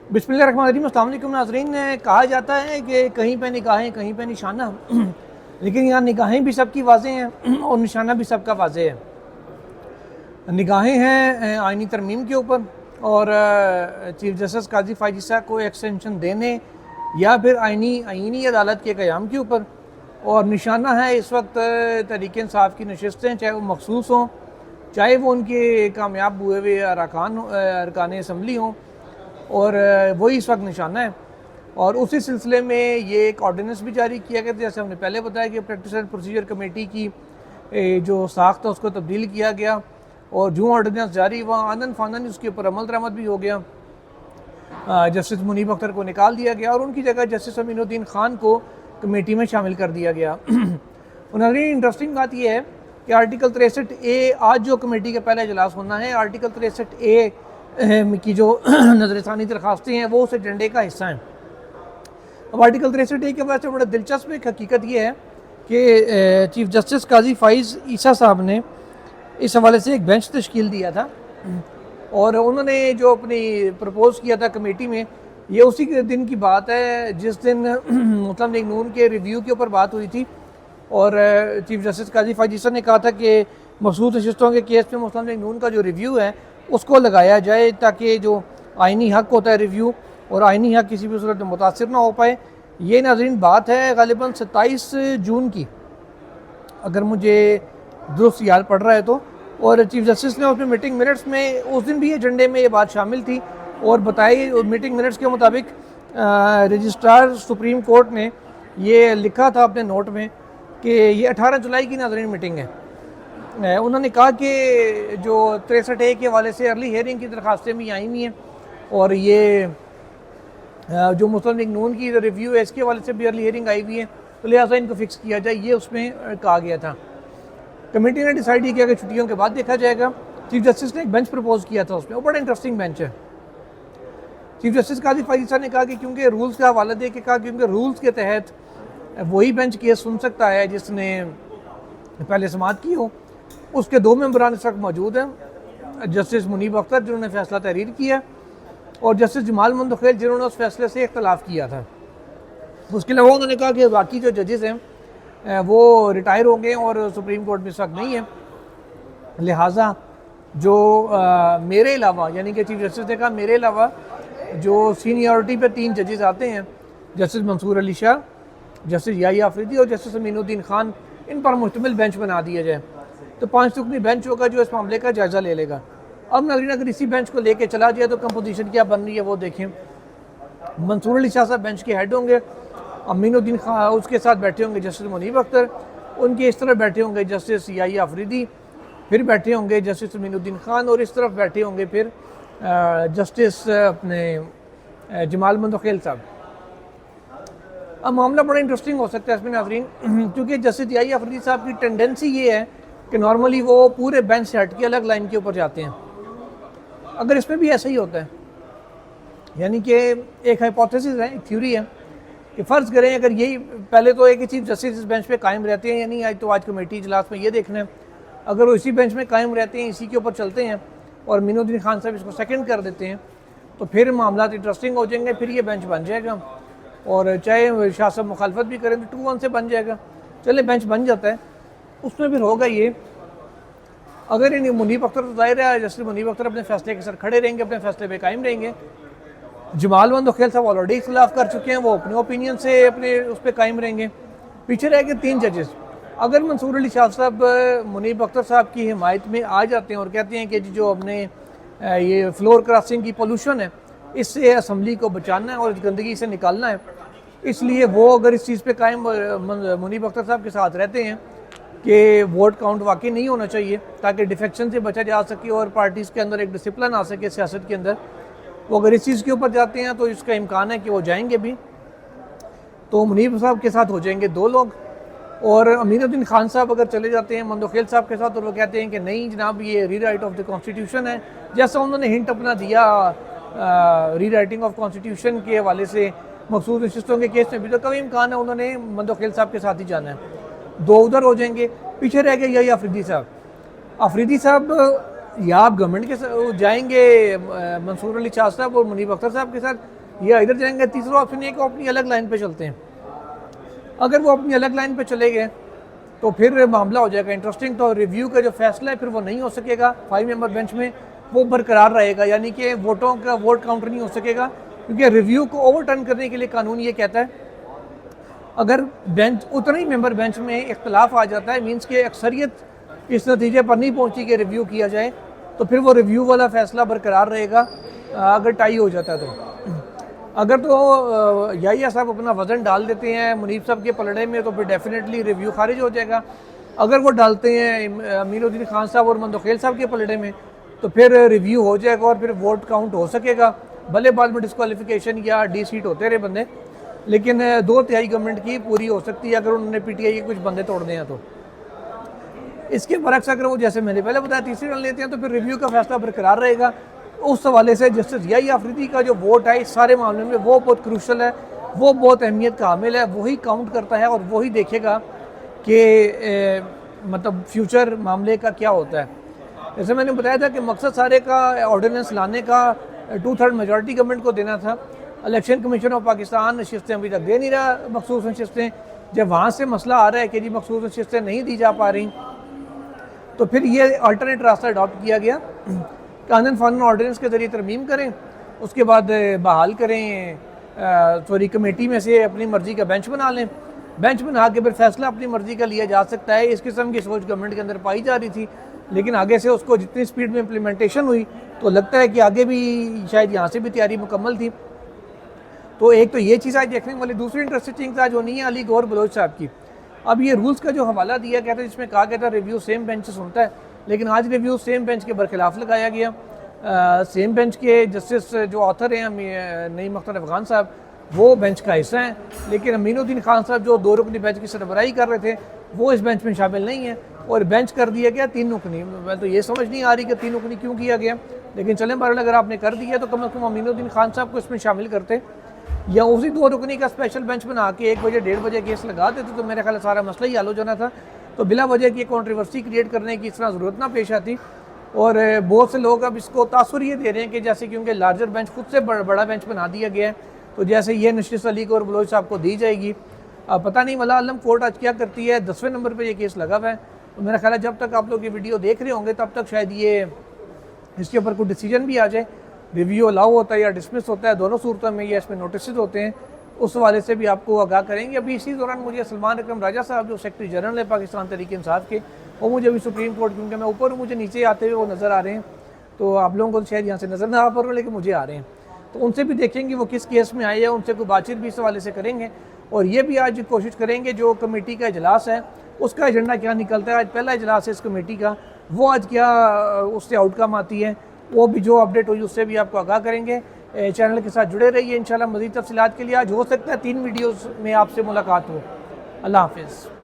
बिस्मिल्लाहिर्रहमानिर्रहीम। अस्सलाम वालेकुम नाज़रीन। कहा जाता है कि कहीं पे निगाहें कहीं पे निशाना लेकिन यहाँ निगाहें भी सबकी वाज़ेह हैं और निशाना भी सबका वाज़ेह है। निगाहें हैं आइनी तरमीम के ऊपर और चीफ जस्टिस काजी फायजी साहब को एक्सटेंशन देने या फिर आइनी अदालत के क़याम के ऊपर, और निशाना है इस वक्त तहरीक इंसाफ की नशस्तें, चाहे वो मखसूस हों, चाहे वो उनके कामयाब हुए हुए अरकान असम्बली हों, और वही इस वक्त निशाना है। और उसी सिलसिले में ये एक ऑर्डिनेंस भी जारी किया गया, जैसे हमने पहले बताया कि प्रैक्टिस एंड प्रोसीजर कमेटी की जो साख्त है उसको तब्दील किया गया, और जो ऑर्डिनेंस जारी हुआ आनन फानन उसके ऊपर अमल दरामद भी हो गया। जस्टिस मुनीब अख्तर को निकाल दिया गया और उनकी जगह जस्टिस अमीनुद्दीन खान को कमेटी में शामिल कर दिया गया। उन्होंने इंटरेस्टिंग बात यह है कि आर्टिकल 63A आज जो कमेटी का पहला इजलास होना है, आर्टिकल 63A की जो नजरसानी दरखास्तें हैं वो उस एजेंडे का हिस्सा हैं। अब आर्टिकल 63A के वजह से बड़ा दिलचस्प एक हकीकत यह है कि चीफ जस्टिस काजी फाइज ईसा साहब ने इस हवाले से एक बेंच तश्कील दिया था, और उन्होंने जो अपनी प्रपोज़ किया था कमेटी में, ये उसी के दिन की बात है जिस दिन मुस्लिम लीग नून के रिव्यू के ऊपर बात हुई थी, और चीफ जस्टिस काजी फाइज ईसा ने कहा था कि मखसूस नशिस्तों के केस में मुस्लिम लीग नून का जो रिव्यू है उसको लगाया जाए, ताकि जो आइनी हक होता है रिव्यू, और आइनी हक किसी भी सूरत में मुतासिर ना हो पाए। ये नाज़रीन बात है गालिबन 27 जून की, अगर मुझे दुरुस्त याद पड़ रहा है तो, और चीफ जस्टिस ने उसमें मीटिंग मिनट्स में उस दिन भी एजेंडे में ये बात शामिल थी, और बताई मीटिंग मिनट्स के मुताबिक रजिस्ट्रार सुप्रीम कोर्ट ने ये लिखा था अपने नोट में कि ये 18 जुलाई की नाज़रीन मीटिंग है। उन्होंने कहा कि जो 63A के हवाले से अर्ली हेयरिंग की दरखास्तें भी आई हुई हैं, और ये जो मुस्लिम लीग नून की रिव्यू है इसके हवाले से भी अर्ली हेयरिंग आई हुई है, तो लिहाजा इनको फिक्स किया जाए, ये उसमें कहा गया था। कमेटी ने डिसाइड किया कि छुट्टियों के बाद देखा जाएगा। चीफ जस्टिस ने एक बेंच प्रपोज किया था उसमें, वो बड़ा इंटरेस्टिंग बेंच है। चीफ जस्टिस काजी फायजी साहब ने कहा कि क्योंकि रूल्स का हवाला दे के कहा क्योंकि रूल्स के तहत वही बेंच केस सुन सकता है जिसने पहले समाअत की हो। उसके 2 मेंबरान इस वक्त मौजूद हैं, जस्टिस मुनीब अख्तर जिन्होंने फैसला तहरीर किया, और जस्टिस जमाल मंदखेल जिन्होंने उस फैसले से इख्तलाफ किया था। उसके अलावा उन्होंने कहा कि बाकी जो जजेस हैं वो रिटायर हो गए और सुप्रीम कोर्ट में इस वक्त नहीं है, लिहाजा जो मेरे अलावा, यानी कि चीफ जस्टिस ने कहा मेरे अलावा जो सीनियरिटी पे 3 जजेस आते हैं, जस्टिस मंसूर अली शाह, जस्टिस याहिया अफरीदी और जस्टिस अमीनुद्दीन खान, इन पर मुश्तमिल बेंच बना दिया जाए, तो 5 रुकनी बेंच होगा जो इस मामले का जायज़ा ले लेगा। अब नाज़रीन अगर इसी बेंच को लेके चला जाए तो कंपोजिशन क्या बन रही है वो देखें। मंसूर अली शाह साहब बेंच के हेड होंगे, अमीनुद्दीन खान उसके साथ बैठे होंगे जस्टिस मुनीब अख्तर, उनके इस तरफ बैठे होंगे जस्टिस याहिया अफरीदी, फिर बैठे होंगे जस्टिस अमीनुद्दीन खान, और इस तरफ बैठे होंगे फिर जस्टिस अपने जमाल मंदखेल साहब। अब मामला बड़ा इंटरेस्टिंग हो सकता है इसमें नाज़रीन, क्योंकि जस्टिस याहिया अफरीदी साहब की टेंडेंसी ये है कि नॉर्मली वो पूरे बेंच से हट के अलग लाइन के ऊपर जाते हैं। अगर इसमें भी ऐसा ही होता है, यानी कि एक हाइपोथेसिस है, एक थ्योरी है कि फ़र्ज़ करें अगर यही पहले तो एक ही चीफ जस्टिस इस बेंच पे कायम रहते हैं, यानी आज तो आज कमेटी इजलास में ये देखना है, अगर वो इसी बेंच में कायम रहते हैं, इसी के ऊपर चलते हैं और अमीनुद्दीन खान साहब इसको सेकंड कर देते हैं, तो फिर मामला इंटरेस्टिंग हो जाएंगे, फिर ये बेंच बन जाएगा, और चाहे शाह साहब मुखालफत भी करें तो 2-1 से बन जाएगा। चले बेंच बन जाता है, उसमें फिर होगा ये, अगर इन मुनीब अख्तर तो जाहिर है जस्टिस मुनीब अख्तर अपने फैसले के साथ खड़े रहेंगे, अपने फैसले पे कायम रहेंगे। जमाल मंदखेल साहब ऑलरेडी इख्तिलाफ कर चुके हैं, वो अपने ओपिनियन से अपने उस पर कायम रहेंगे। पीछे रह गए 3 जजेस। अगर मंसूर अली शाह साहब मुनीब अख्तर साहब की हिमायत में आ जाते हैं और कहते हैं कि जो अपने ये फ्लोर क्रॉसिंग की पोल्यूशन है इससे असम्बली को बचाना है और इस गंदगी से निकालना है, इसलिए वो अगर इस चीज़ पे कायम मुनीब अख्तर साहब के साथ रहते हैं कि वोट काउंट वाकई नहीं होना चाहिए ताकि डिफेक्शन से बचा जा सके और पार्टीज़ के अंदर एक डिसिप्लिन आ सके सियासत के अंदर, वो अगर इस चीज़ के ऊपर जाते हैं तो इसका इम्कान है कि वो जाएंगे भी, तो मुनीब साहब के साथ हो जाएंगे 2 लोग, और अमीनुद्दीन खान साहब अगर चले जाते हैं मंदखेल साहब के साथ और वो कहते हैं कि नहीं जनाब ये री राइट ऑफ द कॉन्स्टिट्यूशन है, जैसा उन्होंने हिंट अपना दिया री राइटिंग ऑफ कॉन्स्टिट्यूशन के हवाले से मखसूस नशिस्तों के केस में भी, तो कभी इम्कान है उन्होंने मंदखेल साहब के साथ ही जाना है। 2 उधर हो जाएंगे, पीछे रह गए यही अफरीदी साहब। अफरीदी साहब या आप गवर्नमेंट के जाएंगे मंसूर अली शाह साहब और मुनीब अख्तर साहब के साथ, या इधर जाएंगे। तीसरा ऑप्शन ये कि वो अपनी अलग लाइन पे चलते हैं। अगर वो अपनी अलग लाइन पे चले गए तो फिर मामला हो जाएगा इंटरेस्टिंग। तो रिव्यू का जो फैसला है फिर वो नहीं हो सकेगा 5 मेंबर बेंच में, वो बरकरार रहेगा, यानी कि वोटों का वोट काउंटर नहीं हो सकेगा, क्योंकि रिव्यू को ओवरटर्न करने के लिए कानून ये कहता है अगर बेंच उतने ही मेंबर बेंच में इख्तलाफ आ जाता है, मीन्स के अक्सरियत इस नतीजे पर नहीं पहुंची कि रिव्यू किया जाए, तो फिर वो रिव्यू वाला फैसला बरकरार रहेगा अगर टाई हो जाता है तो। अगर तो याहिया साहब अपना वज़न डाल देते हैं मुनीब साहब के पलड़े में तो फिर डेफिनेटली रिव्यू खारिज हो जाएगा। अगर वो डालते हैं अमीनुद्दीन खान साहब और मंदोखेल साहब के पलड़े में तो फिर रिव्यू हो जाएगा और फिर वोट काउंट हो सकेगा। भले बाद में डिस्क्वालिफिकेशन या डी सीट होते रहे बंदे, लेकिन 2/3 गवर्नमेंट की पूरी हो सकती है अगर उन्होंने PTI के कुछ बंदे तोड़ दें तो। इसके बरक्स अगर वो जैसे मैंने पहले बताया तीसरी रन लेते हैं तो फिर रिव्यू का फैसला बरकरार रहेगा। उस हवाले से जस्टिस याहिया अफरीदी का जो वोट है इस सारे मामले में वो बहुत क्रूशल है, वो बहुत अहमियत का हामिल है, वही काउंट करता है और वही देखेगा कि मतलब फ्यूचर मामले का क्या होता है। जैसे मैंने बताया था कि मकसद सारे का ऑर्डिनेंस लाने का 2/3 मेजॉरिटी गवर्नमेंट को देना था। इलेक्शन कमीशन ऑफ पाकिस्तान नशिस्तें अभी तक दे नहीं रहा, मखसूस नशिस्तें। जब वहाँ से मसला आ रहा है कि जी मखसूस नशिस्तें नहीं दी जा पा रही, तो फिर ये अल्टरनेट रास्ता अडॉप्ट किया गया, कानून फानून ऑर्डिनेंस के ज़रिए तरमीम करें, उसके बाद बहाल करें, सॉरी कमेटी में से अपनी मर्ज़ी का बेंच बना लें। बेंच बना के फिर फैसला अपनी मर्ज़ी का लिया जा सकता है। इस किस्म की सोच गवर्नमेंट के अंदर पाई जा रही थी, लेकिन आगे से उसको जितनी स्पीड में इम्प्लीमेंटेशन हुई तो लगता है कि आगे भी शायद यहाँ से भी तैयारी मुकम्मल थी। तो एक तो ये चीज़ आज देखने वाली। दूसरी इंटरेस्टिंग चीज़ आज होनी है अली गौहर बलोच साहब की। अब ये रूल्स का जो हवाला दिया गया था जिसमें कहा गया था रिव्यू सेम बेंच से सुनता है, लेकिन आज रिव्यू सेम बेंच के बरखिलाफ लगाया गया। सेम बेंच के जस्टिस जो ऑथर हैं नईम अख्तर अफगान साहब, वो बेंच का हिस्सा हैं, लेकिन अमीनुद्दीन खान साहब जो 2 रुकनी बेंच की सरबराही कर रहे थे वो इस बेंच में शामिल नहीं है और बेंच कर दिया गया 3 रुकनी। मैं तो ये समझ नहीं आ रही कि 3 रुकनी क्यों किया गया, लेकिन चलें बहरहाल अगर आपने कर दिया तो कम अज़ कम अमीनुद्दीन खान साहब को इसमें शामिल करते या उसी 2 रुकनी का स्पेशल बेंच बना के 1 बजे 1:30 बजे केस लगा देते तो मेरे ख्याल सारा मसला ही हल हो जाना था। तो बिला वजह की कंट्रोवर्सी क्रिएट करने की इस तरह ज़रूरत ना पेश आती। और बहुत से लोग अब इसको तासुर ये दे रहे हैं कि जैसे क्योंकि लार्जर बेंच खुद से बड़ा बेंच बना दिया गया है तो जैसे ये नशीस अली को और बलोच साहब को दी जाएगी। पता नहीं वल्लाह आलम कोर्ट आज क्या करती है। 10वें नंबर पे ये केस लगा हुआ है, तो मेरा ख्याल है जब तक आप लोग ये वीडियो देख रहे होंगे तब तक शायद ये इसके ऊपर कोई डिसीजन भी आ जाए। रिव्यू अलाउ होता है या डिसमिस होता है, दोनों सूरतों में ये इसमें नोटिस होते हैं, उस हवाले से भी आपको आगाह करेंगे। अभी इसी दौरान मुझे सलमान अकरम राजा साहब जो सेक्रेटरी जनरल है पाकिस्तान तहरीक इंसाफ के, वो मुझे अभी सुप्रीम कोर्ट, क्योंकि मैं ऊपर हूँ, मुझे नीचे आते हुए वो नज़र आ रहे हैं, तो आप लोगों को शायद यहाँ से नज़र ना आ पा रहा, लेकिन मुझे आ रहे हैं, तो उनसे भी देखेंगे वो किस केस में आए हैं, उनसे कोई बातचीत भी इस हवाले से करेंगे। और ये भी आज कोशिश करेंगे जो कमेटी का इजलास है उसका एजेंडा क्या निकलता है। आज पहला इजलास है इस कमेटी का, वो आज क्या उससे आउटकम आती है, वो भी जो अपडेट हुई उससे भी आपको आगाह करेंगे। चैनल के साथ जुड़े रहिए इंशाल्लाह। मज़ीद तफसीलात के लिए आज हो सकता है 3 वीडियोज़ में आपसे मुलाकात हो। अल्लाह हाफिज़।